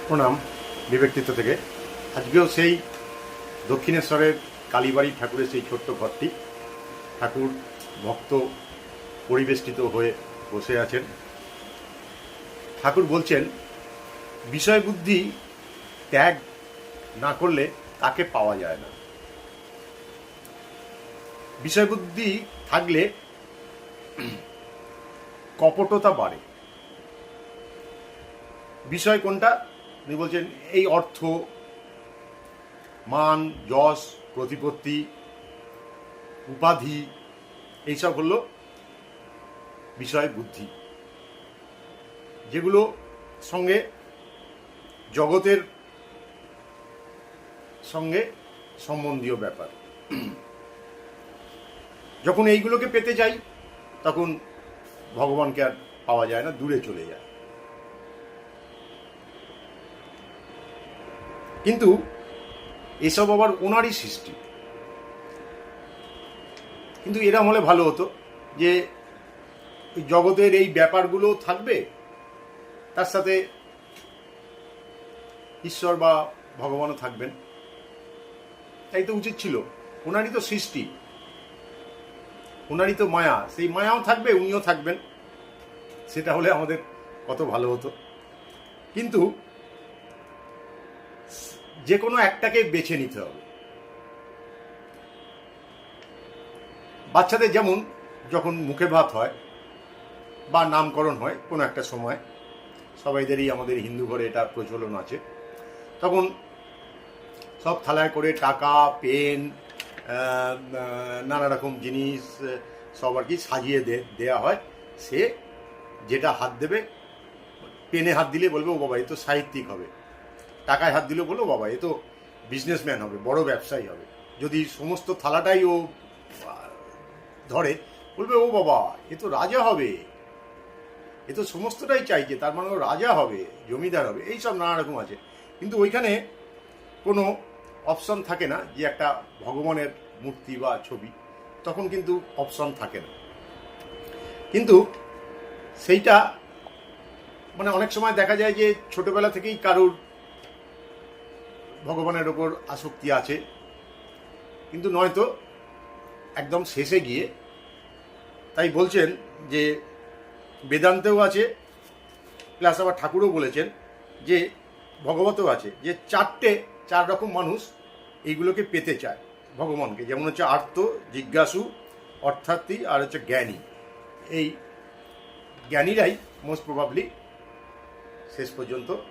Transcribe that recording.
প্রণাম বিব্যক্তিত্ব থেকে। আজকেও সেই দক্ষিণেশ্বরের কালীবাড়ি ঠাকুরের সেই ছোট্ট ঘরটি, ঠাকুর ভক্ত পরিবেষ্টিত হয়ে বসে আছেন। ঠাকুর বলছেন, বিষয় বুদ্ধি ত্যাগ না করলে তাকে পাওয়া যায় না। বিষয় বুদ্ধি থাকলে কপটতা বাড়ে। বিষয় কোনটা? উনি বলছেন এই অর্থ, মান, যশ, প্রতিপত্তি, উপাধি, এইসব হলো বিষয় বুদ্ধি, যেগুলো সঙ্গে জগতের সঙ্গে সম্বন্ধীয় ব্যাপার। যখন এইগুলোকে পেতে যাই তখন ভগবানকে আর পাওয়া যায় না, দূরে চলে যায়। কিন্তু এসব আবার ওনারই সৃষ্টি। কিন্তু এরম হলে ভালো হতো যে জগতের এই ব্যাপারগুলো থাকবে, তার সাথে ঈশ্বর বা ভগবানও থাকবেন। তাই তো উচিত ছিল। ওনারই তো সৃষ্টি, ওনারই তো মায়া, সেই মায়াও থাকবে, উনিও থাকবেন। সেটা হলে আমাদের কত ভালো হতো। কিন্তু যে কোনো একটাকে বেছে নিতে হবে। বাচ্চাদের যেমন যখন মুখে ভাত হয় বা নামকরণ হয় কোনো একটা সময়, সবাইদেরই আমাদের হিন্দু ঘরে এটা প্রচলন আছে, তখন সব থালায় করে টাকা, পেন, নানা রকম জিনিস সব আর কি সাজিয়ে দেয়া হয়। সে যেটা হাত দেবে, পেনে হাত দিলে বলবে ও বাবা এ তো সাহিত্যিক হবে, টাকায় হাত দিলে বলবো বাবা এ তো বিজনেসম্যান হবে, বড় ব্যবসায়ী হবে। যদি সমস্ত থালাটাই ও ধরে বলবে ও বাবা এ তো রাজা হবে, এ তো সমস্তটাই চাইছে, তার মানে ও রাজা হবে, জমিদার হবে, এইসব নানা রকম আছে। কিন্তু ওইখানে কোনো অপশন থাকে না যে একটা ভগবানের মূর্তি বা ছবি, তখন কিন্তু অপশন থাকে না। কিন্তু সেইটা মানে অনেক সময় দেখা যায় যে ছোটবেলা থেকেই কারুর ভগবানের ওপর আসক্তি আছে, কিন্তু নয়তো একদম শেষে গিয়ে। তাই বলছেন যে বেদান্তেও আছে, প্লাস আবার ঠাকুরও বলেছেন যে ভগবতও আছে, যে চার রকম মানুষ এইগুলোকে পেতে চায় ভগবানকে। যেমন হচ্ছে আর্ত, জিজ্ঞাসু, অর্থার্থী আর হচ্ছে জ্ঞানী। এই জ্ঞানীরাই মোস্ট প্রবাবলি শেষ পর্যন্ত